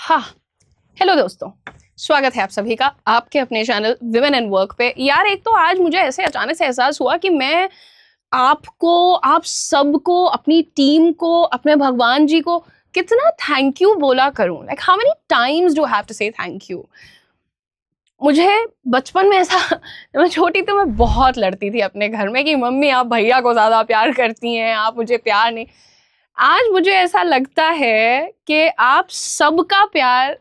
हाँ, हेलो दोस्तों, स्वागत है आप सभी का आपके अपने चैनल विमेन एंड वर्क पे। यार एक तो आज मुझे ऐसे अचानक से एहसास हुआ कि मैं आपको, आप सबको, अपनी टीम को, अपने भगवान जी को कितना थैंक यू बोला करूं। Like how many times do have to say thank you. मुझे बचपन में ऐसा जब मैं छोटी तो मैं बहुत लड़ती थी अपने घर में कि मम्मी आप भैया को ज्यादा प्यार करती हैं, आप मुझे प्यार नहीं। आज मुझे ऐसा लगता है कि आप सबका प्यार,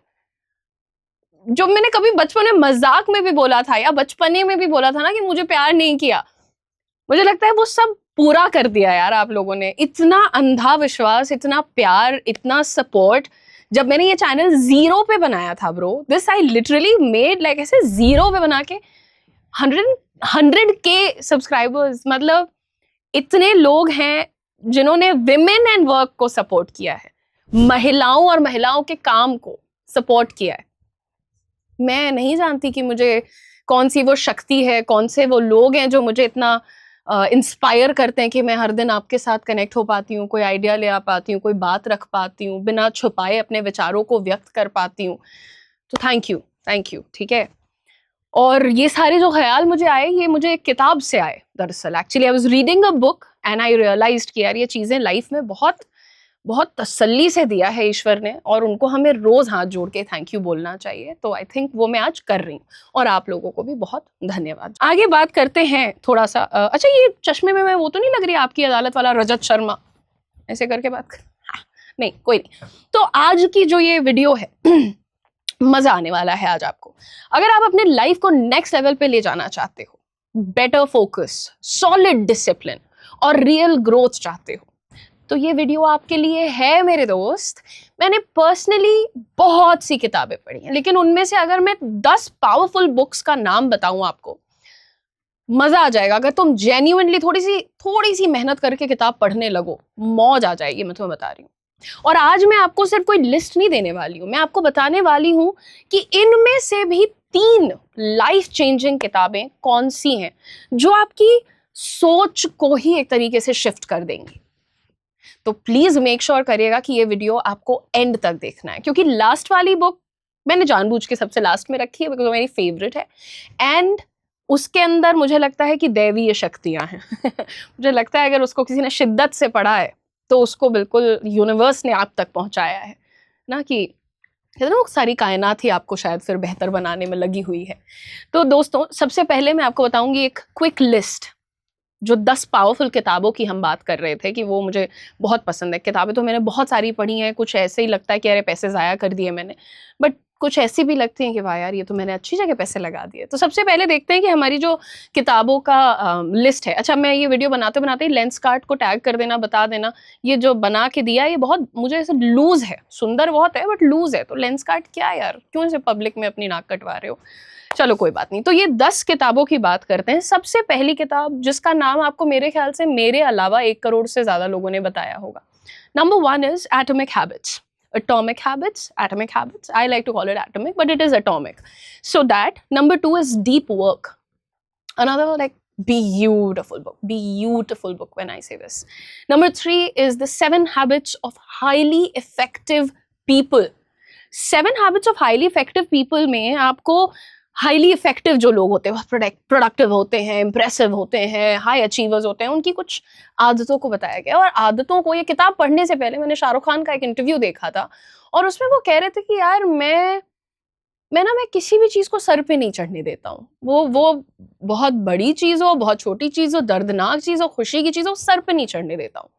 जो मैंने कभी बचपन में मजाक में भी बोला था या बचपने में भी बोला था ना कि मुझे प्यार नहीं किया, मुझे लगता है वो सब पूरा कर दिया यार आप लोगों ने। इतना अंधा विश्वास, इतना प्यार, इतना सपोर्ट। जब मैंने ये चैनल 0 पे बनाया था bro, this I literally made like ऐसे 0 पे बना के 100K सब्सक्राइबर्स। मतलब इतने लोग हैं जिन्होंने विमेन एंड वर्क को सपोर्ट किया है, महिलाओं और महिलाओं के काम को सपोर्ट किया है। मैं नहीं जानती कि मुझे कौन सी वो शक्ति है, कौन से वो लोग हैं जो मुझे इतना इंस्पायर करते हैं कि मैं हर दिन आपके साथ कनेक्ट हो पाती हूँ, कोई आइडिया ले आ पाती हूँ, कोई बात रख पाती हूँ, बिना छुपाए अपने विचारों को व्यक्त कर पाती हूँ। तो थैंक यू, ठीक है। और ये सारे जो ख्याल मुझे आए, ये मुझे एक किताब से आए दरअसल। Actually I was reading a book and I realized कि यार ये चीज़ें लाइफ में बहुत बहुत तसल्ली से दिया है ईश्वर ने, और उनको हमें रोज हाथ जोड़ के थैंक यू बोलना चाहिए। तो आई थिंक वो मैं आज कर रही हूँ, और आप लोगों को भी बहुत धन्यवाद। आगे बात करते हैं थोड़ा सा। अच्छा, ये चश्मे में मैं वो तो नहीं लग रही आपकी अदालत वाला रजत शर्मा, ऐसे करके बात कर? हाँ, नहीं कोई नहीं। तो आज की जो ये वीडियो है मजा आने वाला है आज आपको। अगर आप अपने लाइफ को नेक्स्ट लेवल पे ले जाना चाहते हो, बेटर फोकस, सॉलिड डिसिप्लिन और रियल ग्रोथ चाहते हो, तो ये वीडियो आपके लिए है मेरे दोस्त। मैंने पर्सनली बहुत सी किताबें पढ़ी हैं, लेकिन उनमें से अगर मैं 10 पावरफुल बुक्स का नाम बताऊं आपको, मजा आ जाएगा। अगर तुम जेन्युइनली थोड़ी सी मेहनत करके किताब पढ़ने लगो, मौज आ जाएगी, मैं तुम्हें बता रही हूँ। और आज मैं आपको सिर्फ कोई लिस्ट नहीं देने वाली हूँ, मैं आपको बताने वाली हूँ कि इनमें से भी 3 लाइफ चेंजिंग किताबें कौन सी हैं जो आपकी सोच को ही एक तरीके से शिफ्ट कर देंगी। तो प्लीज मेक श्योर करिएगा कि ये वीडियो आपको एंड तक देखना है, क्योंकि लास्ट वाली बुक मैंने जानबूझ के सबसे लास्ट में रखी है बिकॉज मेरी फेवरेट है, एंड उसके अंदर मुझे लगता है कि दैवीय शक्तियां हैं। मुझे लगता है अगर उसको किसी ने शिद्दत से पढ़ा है तो उसको बिल्कुल यूनिवर्स ने आप तक पहुंचाया है ना, कि कहते ना वो सारी कायनात ही आपको शायद फिर बेहतर बनाने में लगी हुई है। तो दोस्तों, सबसे पहले मैं आपको बताऊंगी एक क्विक लिस्ट, जो 10 पावरफुल किताबों की हम बात कर रहे थे कि वो मुझे बहुत पसंद है। किताबें तो मैंने बहुत सारी पढ़ी हैं, कुछ ऐसे ही लगता है कि अरे पैसे ज़ाया कर दिए मैंने, बट कुछ ऐसी भी लगती हैं कि वाह यार ये तो मैंने अच्छी जगह पैसे लगा दिए। तो सबसे पहले देखते हैं कि हमारी जो किताबों का लिस्ट है। अच्छा, मैं ये वीडियो बनाते बनाते ही लेंस कार्ड को टैग कर देना, बता देना, ये जो बना के दिया ये बहुत मुझे ऐसे लूज है, सुंदर बहुत है बट लूज है, तो लेंस कार्ड क्या यार, क्यों ऐसे पब्लिक में अपनी नाक कटवा रहे हो। चलो कोई बात नहीं। तो ये 10 किताबों की बात करते हैं। सबसे पहली किताब जिसका नाम आपको मेरे ख्याल से मेरे अलावा 1 करोड़ से ज्यादा लोगों ने बताया होगा। Number 1 is atomic habits. Atomic habits. I like to call it atomic, but it is atomic. So that. Number 2 is Deep Work. Another like beautiful book when I say this. Number 3 is The 7 Habits of Highly Effective People. 7 Habits of Highly Effective People में आपको highly effective जो लोग होते हैं, productive होते हैं, impressive होते हैं, हाई अचीवर्स होते हैं, उनकी कुछ आदतों को बताया गया। और आदतों को, ये किताब पढ़ने से पहले मैंने शाहरुख खान का एक इंटरव्यू देखा था, और उसमें वो कह रहे थे कि यार मैं किसी भी चीज को सर पे नहीं चढ़ने देता हूँ। वो बहुत बड़ी चीज हो, बहुत छोटी चीज हो, दर्दनाक चीज हो, खुशी की चीज हो, सर पे नहीं चढ़ने देता हूँ।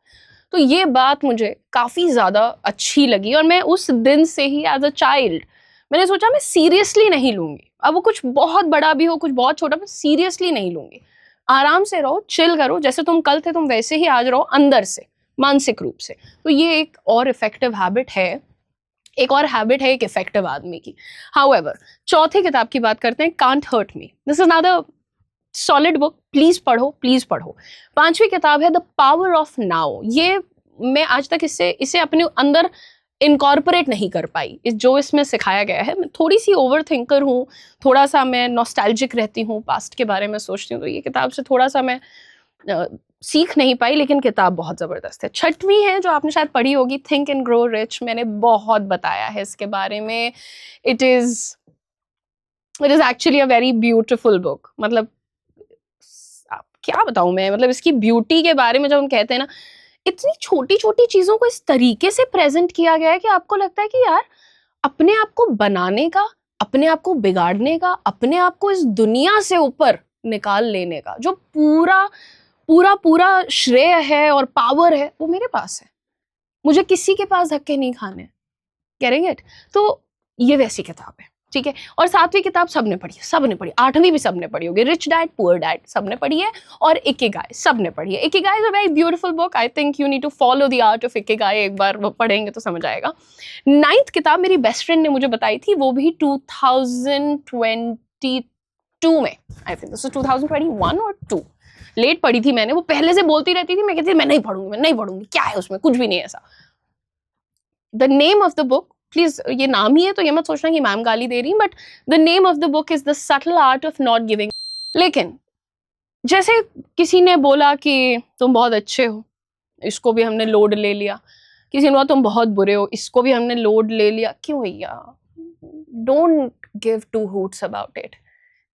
तो ये बात मुझे काफी ज्यादा अच्छी लगी, और मैं उस दिन से ही एज अ चाइल्ड मैंने सोचा मैं सीरियसली नहीं लूंगी। अब वो कुछ बहुत बड़ा भी हो, कुछ बहुत छोटा, मैं सीरियसली नहीं लूंगी। आराम से रहो, चिल करो, जैसे तुम कल थे तुम वैसे ही आज रहो, अंदर से, मानसिक रूप से। तो ये एक और इफेक्टिव हैबिट है, एक इफेक्टिव आदमी की। हाउएवर, चौथी किताब की बात करते हैं, can't hurt me. This is another solid book, please पढ़ो। 5वीं किताब है द पावर ऑफ नाउ। ये मैं आज तक इसे अपने अंदर इनकॉर्पोरेट नहीं कर पाई, जो इसमें सिखाया गया है। मैं थोड़ी सी ओवर थिंकर हूँ, थोड़ा सा मैं नॉस्टैल्जिक रहती हूँ, पास्ट के बारे में सोचती हूँ, तो ये किताब से थोड़ा सा मैं सीख नहीं पाई, लेकिन किताब बहुत ज़बरदस्त है। छठवीं है जो आपने शायद पढ़ी होगी, थिंक एंड ग्रो रिच। मैंने बहुत बताया है इसके बारे में। It is actually a very beautiful book. मतलब क्या बताऊं मैं, मतलब इसकी ब्यूटी के बारे में जब हम कहते हैं ना, इतनी छोटी छोटी चीज़ों को इस तरीके से प्रेजेंट किया गया है कि आपको लगता है कि यार अपने आप को बनाने का, अपने आप को बिगाड़ने का, अपने आप को इस दुनिया से ऊपर निकाल लेने का जो पूरा पूरा पूरा श्रेय है और पावर है, वो मेरे पास है। मुझे किसी के पास धक्के नहीं खाने। करेंगे? तो ये वैसी किताब है, ठीक है। और 7वीं किताब सबने पढ़ी है, सबने पढ़ी। 8वीं भी सबने पढ़ी होगी, रिच डैड पुअर डैड सबने पढ़ी है, और इकिगाई सबने पढ़ी है। Ikigai is a very beautiful book. I think you need to follow the art of Ikigai. एक बार वो पढ़ेंगे तो समझ आएगा। 9th किताब मेरी बेस्ट फ्रेंड ने मुझे बताई थी, वो भी 2022 में। आई थिंक दिस इज 2021 और 2 लेट पढ़ी थी मैंने। वो पहले से बोलती रहती थी, मैं कहती थी मैं नहीं पढ़ूंगी, मैं नहीं पढ़ूंगी, क्या है उसमें, कुछ भी नहीं ऐसा। The name of the book, please ये नाम ही है तो ये मत सोचना कि मैम गाली दे रही, but the name of the book is the subtle art of not giving. लेकिन जैसे किसी ने बोला कि तुम बहुत अच्छे हो, इसको भी हमने लोड ले लिया। किसी ने बोला तुम बहुत बुरे हो, इसको भी हमने लोड ले लिया। क्यों भैया, don't give two hoots about it,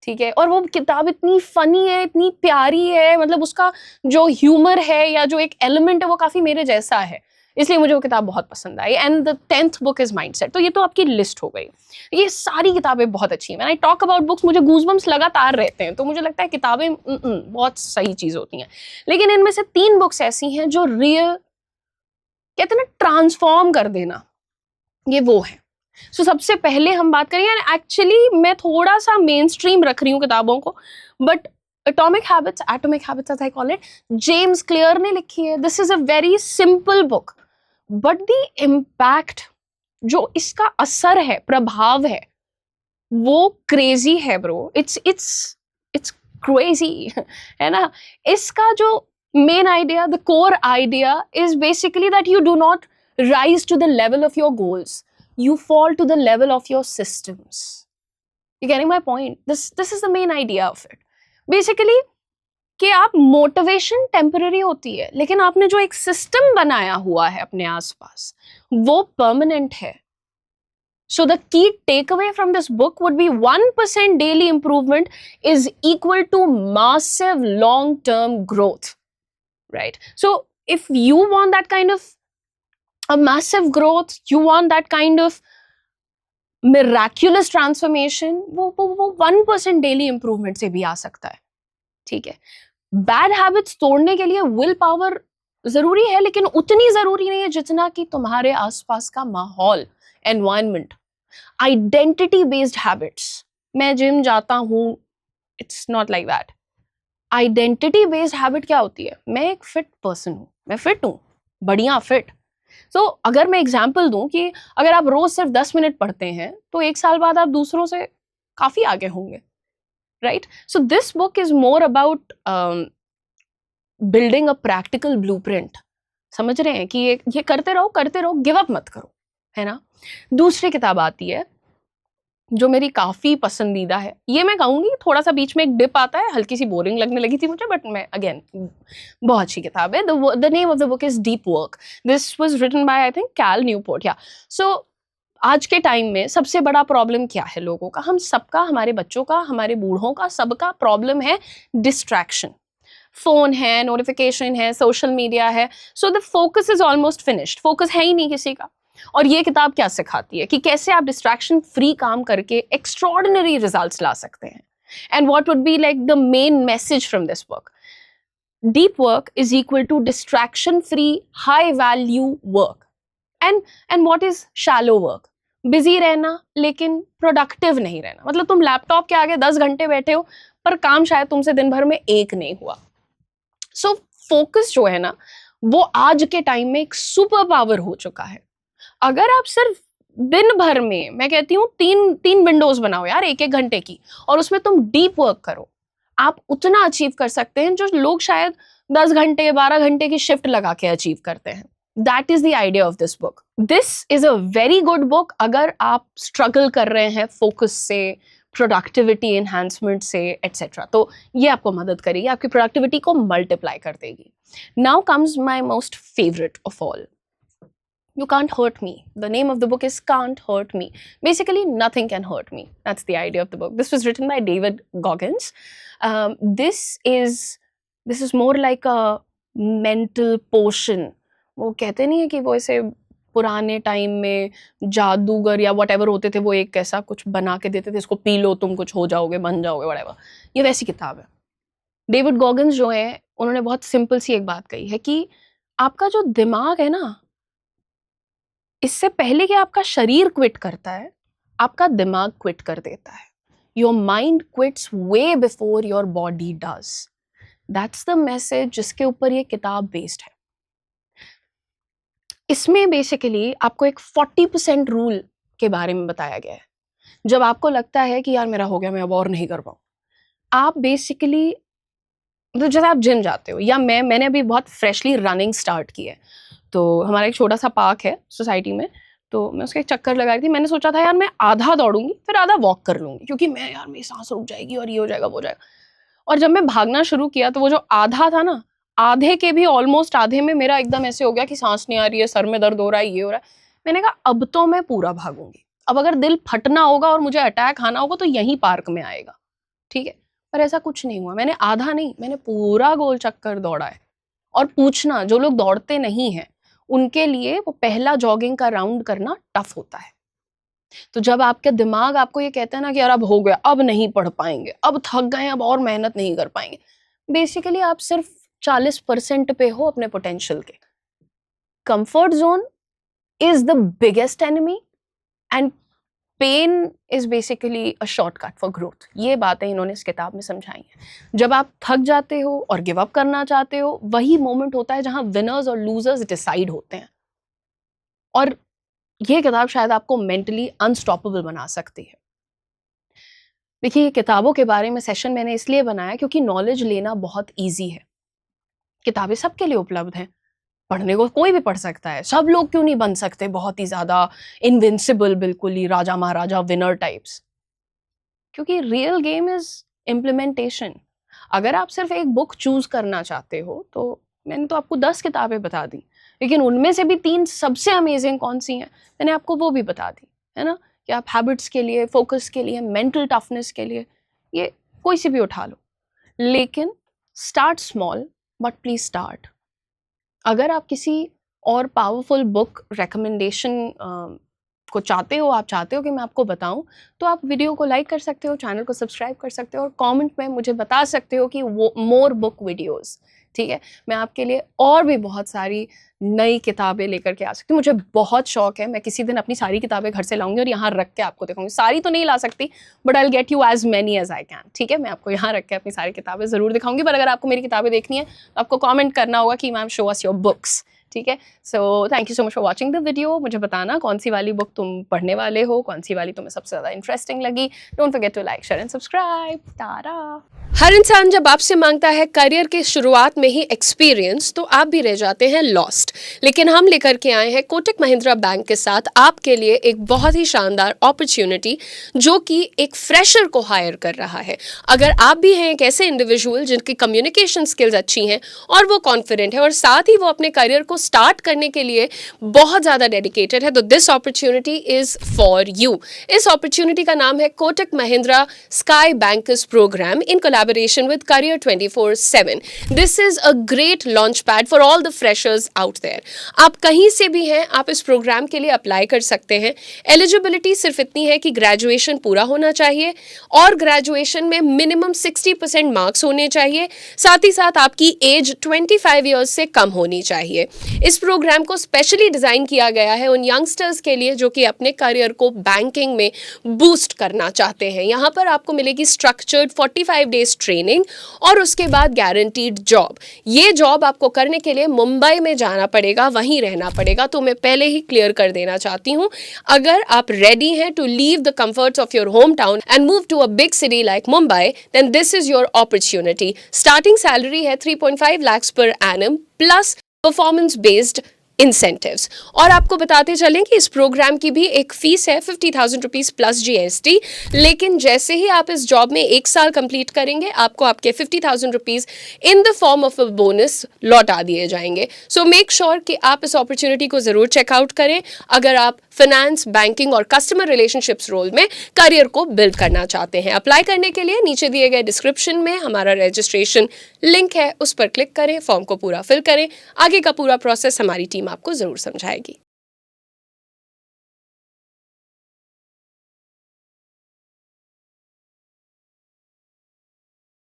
ठीक है। और वो किताब इतनी फनी है, इतनी प्यारी है, मतलब उसका जो ह्यूमर है या जो एक एलिमेंट है वो काफी मेरे जैसा है, इसलिए मुझे वो किताब बहुत पसंद आई। And the 10th book is mindset. तो ये तो आपकी लिस्ट हो गई। ये सारी किताबें बहुत अच्छी हैं। आई टॉक अबाउट बुक्स, मुझे गूज़बम्स लगातार रहते हैं, तो मुझे लगता है किताबें बहुत सही चीज होती हैं। लेकिन इनमें से 3 बुक्स ऐसी हैं जो रियल, कहते हैं ना, ट्रांसफॉर्म कर देना, ये वो है। सो सबसे पहले हम बात करें, यार एक्चुअली मैं थोड़ा सा मेन स्ट्रीम रख रही हूँ किताबों को, but Atomic Habits as I call it, James Clear ने लिखी है। This is a very simple book, but the impact, जो इसका असर है, प्रभाव है, वो क्रेजी है ब्रो। इट्स क्रेजी है ना। इसका जो main idea, the core idea is basically that you do not rise to the level of your goals, you fall to the level of your systems. You getting my point? This is the main idea of it. Basically कि आप motivation temporary होती है, लेकिन आपने जो एक system बनाया हुआ है अपने आसपास, वो परमानेंट है. So the key takeaway from this book would be 1% daily improvement is equal to massive long-term growth, right? So if you want that kind of a massive growth, you want that kind of miraculous transformation, वो 1% daily improvement से भी आ सकता है, ठीक है. Bad habits तोड़ने के लिए will power जरूरी है, लेकिन उतनी जरूरी नहीं है जितना कि तुम्हारे आसपास का माहौल, environment. Identity based habits, मैं जिम जाता हूँ, it's not like that. Identity based habit क्या होती है? मैं एक फिट पर्सन हूँ, मैं फिट हूँ, बढ़िया फिट. So, अगर मैं एग्जाम्पल दूं कि अगर आप रोज सिर्फ 10 मिनट पढ़ते हैं तो 1 साल बाद आप दूसरों से काफी आगे होंगे, right? So this book is more about building a practical blueprint. समझ रहे हैं कि ये करते रहो, गिव अप मत करो, है ना. दूसरी किताब आती है जो मेरी काफी पसंदीदा है. ये मैं कहूंगी थोड़ा सा बीच में एक डिप आता है, हल्की सी बोरिंग लगने लगी थी मुझे, बट मैं अगेन बहुत अच्छी किताब है. The name of the book is Deep Work. This was written by I think Cal Newport. Yeah so आज के टाइम में सबसे बड़ा प्रॉब्लम क्या है लोगों का, हम सबका, हमारे बच्चों का, हमारे बूढ़ों का, सबका प्रॉब्लम है डिस्ट्रैक्शन. फोन है, नोटिफिकेशन है, सोशल मीडिया है. So the focus is almost finished. Focus है ही नहीं किसी का. और ये किताब क्या सिखाती है कि कैसे आप डिस्ट्रैक्शन फ्री काम करके एक्स्ट्रॉर्डिनरी रिजल्ट्स ला सकते हैं. And what would be like the main message from this book? Deep Work is equal to distraction free high value work. And what is shallow work? Busy रहना लेकिन productive नहीं रहना. मतलब तुम लैपटॉप के आगे 10 घंटे बैठे हो पर काम शायद तुमसे दिन भर में एक नहीं हुआ. सो फोकस जो है ना, वो आज के टाइम में एक सुपर पावर हो चुका है. अगर आप सिर्फ दिन भर में, मैं कहती हूँ 3 विंडोज बनाओ यार 1-1 घंटे की, और उसमें तुम डीप वर्क करो, आप उतना अचीव कर सकते हैं जो लोग शायद 10 घंटे 12 घंटे की शिफ्ट लगा के अचीव करते हैं. That is the idea of this book. This is a very good book अगर आप स्ट्रगल कर रहे हैं फोकस से, प्रोडक्टिविटी एनहांसमेंट से, एटसेट्रा. तो ये आपको मदद करेगी, आपकी प्रोडक्टिविटी को मल्टीप्लाई कर देगी. Now comes my most favorite of all. You can't hurt me. The name of the book is Can't Hurt Me. Basically, nothing can hurt me. That's the idea of the book. This was written by David Goggins. This is more like a mental potion. वो कहते नहीं है कि वो ऐसे पुराने time में जादूगर या वट एवर होते थे, वो एक ऐसा कुछ बना के देते थे, इसको पी लो तुम कुछ हो जाओगे, बन जाओगे, वट। ये वैसी किताब है। डेविड गॉगिन्स जो है, उन्होंने बहुत सिंपल सी एक बात कही है कि आपका जो दिमाग है ना, इससे पहले कि आपका शरीर क्विट करता है, आपका दिमाग क्विट कर देता है। Your mind quits way before your body does. That's the message जिसके ऊपर ये किताब बेस्ड है। इसमें बेसिकली आपको एक 40% रूल के बारे में बताया गया है। जब आपको लगता है कि यार मेरा हो गया, मैं अब और नहीं कर पाऊँ, आप बेसिकली तो जैसे आप जिम जाते हो, या मैंने अभी बहुत फ्रेशली रनिंग स्टार्ट की है, तो हमारा एक छोटा सा पार्क है सोसाइटी में, तो मैं उसका एक चक्कर लगा रही थी। मैंने सोचा था यार मैं आधा दौड़ूंगी फिर आधा वॉक कर लूंगी, क्योंकि मैं यार मेरी सांस रुक जाएगी और ये हो जाएगा वो हो जाएगा। और जब मैं भागना शुरू किया तो वो जो आधा था ना, आधे के भी ऑलमोस्ट आधे में मेरा एकदम ऐसे हो गया कि सांस नहीं आ रही है, सर में दर्द हो रहा है, ये हो रहा है। मैंने कहा अब तो मैं पूरा भागूंगी, अब अगर दिल फटना होगा और मुझे अटैक आना होगा तो यहीं पार्क में आएगा, ठीक है। पर ऐसा कुछ नहीं हुआ। मैंने आधा नहीं, मैंने पूरा गोल चक्कर दौड़ा है। और पूछना, जो लोग दौड़ते नहीं हैं उनके लिए वो पहला जॉगिंग का राउंड करना टफ होता है। तो जब आपका दिमाग आपको ये कहता है ना कि यार अब हो गया, अब नहीं पढ़ पाएंगे, अब थक गए, अब और मेहनत नहीं कर पाएंगे, बेसिकली आप सिर्फ 40% पे हो अपने पोटेंशियल के। Comfort zone is the biggest enemy and pain is basically a shortcut for growth. ये बातें इन्होंने इस किताब में समझाई हैं। जब आप थक जाते हो और गिव अप करना चाहते हो, वही मोमेंट होता है जहां विनर्स और लूजर्स डिसाइड होते हैं। और ये किताब शायद आपको मेंटली अनस्टॉपेबल बना सकती है। देखिए, ये किताबों के बारे में सेशन मैंने इसलिए बनाया क्योंकि नॉलेज लेना बहुत ईजी है। किताबें सबके लिए उपलब्ध हैं, पढ़ने को कोई भी पढ़ सकता है। सब लोग क्यों नहीं बन सकते बहुत ही ज्यादा इनविंसिबल, बिल्कुल ही राजा महाराजा विनर टाइप्स? क्योंकि रियल गेम इज इम्प्लीमेंटेशन। अगर आप सिर्फ एक बुक चूज करना चाहते हो तो मैंने तो आपको 10 किताबें बता दी, लेकिन उनमें से भी 3 सबसे अमेजिंग कौन सी हैं मैंने आपको वो भी बता दी, है ना। कि आप हैबिट्स के लिए, फोकस के लिए, मेंटल टफनेस के लिए, ये कोई सी भी उठा लो। लेकिन start small, but please start. अगर आप किसी और पावरफुल बुक रिकमेंडेशन को चाहते हो, आप चाहते हो कि मैं आपको बताऊं, तो आप वीडियो को लाइक कर सकते हो, चैनल को सब्सक्राइब कर सकते हो और कमेंट में मुझे बता सकते हो कि वो मोर बुक वीडियोस, ठीक है। मैं आपके लिए और भी बहुत सारी नई किताबें लेकर के आ सकती हूँ। मुझे बहुत शौक है, मैं किसी दिन अपनी सारी किताबें घर से लाऊंगी और यहाँ रख के आपको दिखाऊंगी। सारी तो नहीं ला सकती, but I will get you as many as I can, ठीक है। मैं आपको यहाँ रख के अपनी सारी किताबें जरूर दिखाऊंगी। पर अगर आपको मेरी किताबें देखनी है तो आपको कॉमेंट करना होगा कि ma'am show us your books, ठीक है। So thank you so much for watching the video. मुझे बताना कौन सी वाली बुक तुम पढ़ने वाले हो, कौन सी वाली तुम्हें सबसे ज़्यादा इंटरेस्टिंग लगी। Don't forget to like, share and subscribe. तारा। हर इंसान जब आपसे मांगता है करियर के शुरुआत में ही एक्सपीरियंस, तो आप भी रह जाते हैं लॉस्ट। लेकिन हम लेकर के आए हैं कोटक महिंद्रा बैंक के साथ आपके लिए एक बहुत ही शानदार अपॉर्चुनिटी, जो कि एक फ्रेशर को हायर कर रहा है। अगर आप भी हैं एक ऐसे इंडिविजुअल जिनकी कम्युनिकेशन स्किल्स अच्छी हैं और वो कॉन्फिडेंट है और साथ ही वो अपने करियर को स्टार्ट करने के लिए बहुत ज़्यादा डेडिकेटेड है, तो this opportunity is for you. इस अपॉर्चुनिटी का नाम है Kotak Mahindra sky bankers program in collaboration with Career 24/7. This is a great launch pad for all the freshers out there. आप कहीं से भी हैं, आप इस प्रोग्राम के लिए अप्लाई कर सकते हैं। एलिजिबिलिटी सिर्फ इतनी है कि ग्रेजुएशन पूरा होना चाहिए और ग्रेजुएशन में मिनिमम 60% मार्क्स होने चाहिए। साथ ही साथ आपकी एज 25 ईयर्स से कम होनी चाहिए। इस प्रोग्राम को स्पेशली डिज़ाइन किया गया है उन यंगस्टर्स के लिए जो कि अपने करियर को बैंकिंग में बूस्ट करना चाहते हैं। यहाँ पर आपको मिलेगी स्ट्रक्चर्ड 45 डेज ट्रेनिंग और उसके बाद गारंटीड जॉब। ये जॉब आपको करने के लिए मुंबई में जाना पड़ेगा, वहीं रहना पड़ेगा। तो मैं पहले ही क्लियर कर देना चाहती हूँ, अगर आप रेडी हैं to leave the comforts of your home town and move to a big city like Mumbai, then this is your opportunity. Starting salary है 3.5 lakhs per annum plus performance based incentives. और आपको बताते चलें कि इस प्रोग्राम की भी एक फीस है 50,000 रुपीज़ प्लस GST, लेकिन जैसे ही आप इस जॉब में 1 साल कंप्लीट करेंगे आपको आपके 50,000 rupees in the form of a bonus लौटा दिए जाएंगे। सो मेक श्योर कि आप इस अपॉर्चुनिटी को ज़रूर चेकआउट करें अगर आप फाइनेंस, बैंकिंग और कस्टमर रिलेशनशिप्स रोल में करियर को बिल्ड करना चाहते हैं। अप्लाई करने के लिए नीचे दिए गए डिस्क्रिप्शन में हमारा रजिस्ट्रेशन लिंक है, उस पर क्लिक करें, फॉर्म को पूरा फिल करें। आगे का पूरा प्रोसेस हमारी टीम आपको ज़रूर समझाएगी।